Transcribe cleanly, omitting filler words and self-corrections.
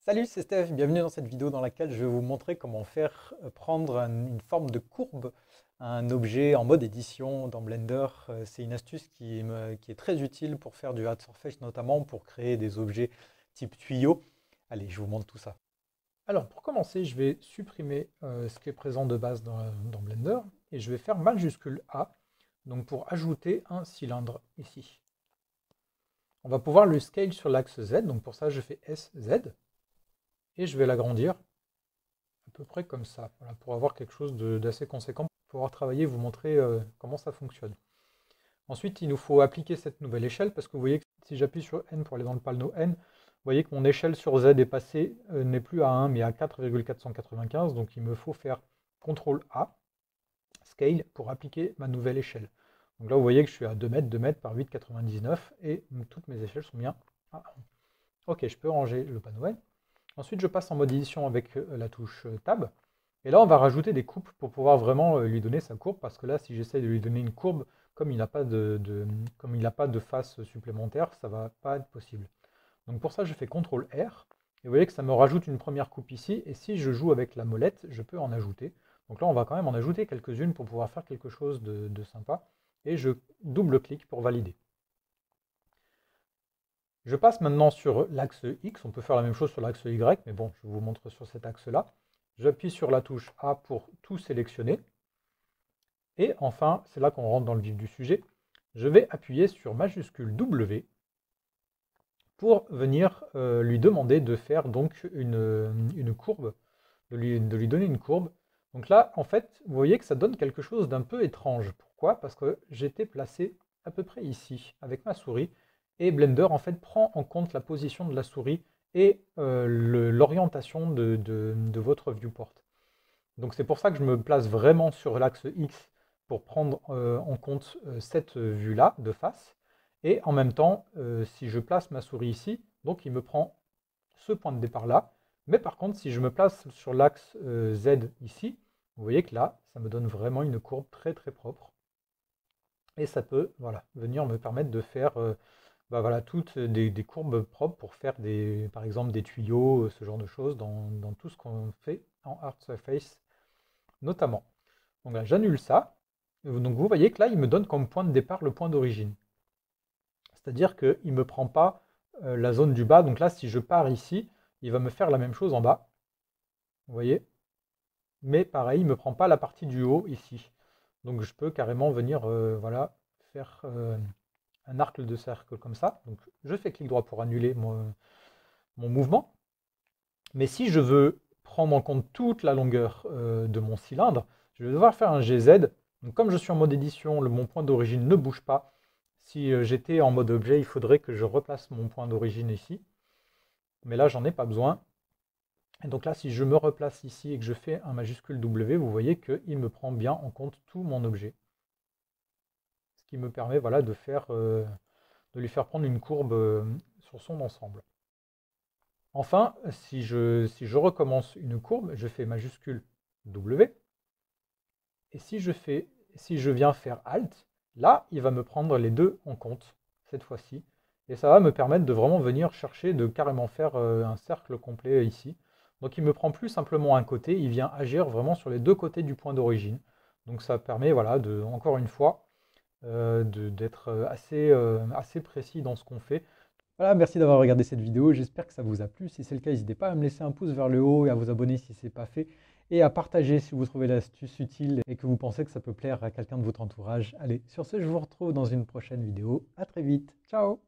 Salut, c'est Steph, bienvenue dans cette vidéo dans laquelle je vais vous montrer comment faire prendre une forme de courbe à un objet en mode édition dans Blender. C'est une astuce qui est très utile pour faire du hard surface, notamment pour créer des objets type tuyau. Allez, je vous montre tout ça. Alors, pour commencer, je vais supprimer ce qui est présent de base dans Blender et je vais faire majuscule A, donc pour ajouter un cylindre ici. On va pouvoir le scale sur l'axe Z, donc pour ça je fais SZ et je vais l'agrandir à peu près comme ça, voilà, pour avoir quelque chose d'assez conséquent, pour pouvoir travailler et vous montrer comment ça fonctionne. Ensuite, il nous faut appliquer cette nouvelle échelle parce que vous voyez que si j'appuie sur N pour aller dans le panneau N, vous voyez que mon échelle sur Z est passée, n'est plus à 1 mais à 4,495, donc il me faut faire CTRL A, Scale, pour appliquer ma nouvelle échelle. Donc là, vous voyez que je suis à 2 mètres par 8,99 et toutes mes échelles sont bien à 1. Ok, je peux ranger le panneau N. Ensuite, je passe en mode édition avec la touche Tab. Et là, on va rajouter des coupes pour pouvoir vraiment lui donner sa courbe, parce que là, si j'essaie de lui donner une courbe, comme il n'a pas comme il n'a pas de face supplémentaire, ça ne va pas être possible. Donc pour ça, je fais CTRL R, et vous voyez que ça me rajoute une première coupe ici, et si je joue avec la molette, je peux en ajouter. Donc là, on va quand même en ajouter quelques-unes pour pouvoir faire quelque chose de sympa, et je double-clique pour valider. Je passe maintenant sur l'axe X, on peut faire la même chose sur l'axe Y, mais bon, je vous montre sur cet axe-là. J'appuie sur la touche A pour tout sélectionner. Et enfin, c'est là qu'on rentre dans le vif du sujet, je vais appuyer sur majuscule W pour venir lui demander de faire donc une courbe, de lui donner une courbe. Donc là, en fait, vous voyez que ça donne quelque chose d'un peu étrange. Pourquoi? Parce que j'étais placé à peu près ici, avec ma souris, et Blender, en fait, prend en compte la position de la souris et l'orientation de votre viewport. Donc c'est pour ça que je me place vraiment sur l'axe X pour prendre en compte cette vue-là de face. Et en même temps, si je place ma souris ici, donc il me prend ce point de départ-là. Mais par contre, si je me place sur l'axe Z ici, vous voyez que là, ça me donne vraiment une courbe très très propre. Et ça peut voilà, venir me permettre de faire voilà, toutes des courbes propres pour faire par exemple des tuyaux, ce genre de choses dans tout ce qu'on fait en Hard Surface notamment. Donc là, j'annule ça. Donc vous voyez que là, il me donne comme point de départ le point d'origine. C'est-à-dire qu'il ne me prend pas la zone du bas. Donc là, si je pars ici, il va me faire la même chose en bas. Vous voyez? Mais pareil, il ne me prend pas la partie du haut ici. Donc je peux carrément venir voilà, faire un arc de cercle comme ça. Donc je fais clic droit pour annuler mon mouvement. Mais si je veux prendre en compte toute la longueur de mon cylindre, je vais devoir faire un GZ. Donc comme je suis en mode édition, mon point d'origine ne bouge pas. Si j'étais en mode objet, il faudrait que je replace mon point d'origine ici. Mais là, j'en ai pas besoin. Et donc là, si je me replace ici et que je fais un majuscule W, vous voyez qu'il me prend bien en compte tout mon objet. Ce qui me permet voilà, de lui faire prendre une courbe sur son ensemble. Enfin, si je recommence une courbe, je fais majuscule W. Et si je viens faire Alt, là, il va me prendre les deux en compte, cette fois-ci. Et ça va me permettre de vraiment venir chercher, de carrément faire un cercle complet ici. Donc il ne me prend plus simplement un côté, il vient agir vraiment sur les deux côtés du point d'origine. Donc ça permet, voilà, encore une fois, d'être assez précis dans ce qu'on fait. Voilà, merci d'avoir regardé cette vidéo, j'espère que ça vous a plu. Si c'est le cas, n'hésitez pas à me laisser un pouce vers le haut et à vous abonner si ce n'est pas fait. Et à partager si vous trouvez l'astuce utile et que vous pensez que ça peut plaire à quelqu'un de votre entourage. Allez, sur ce, je vous retrouve dans une prochaine vidéo. À très vite. Ciao!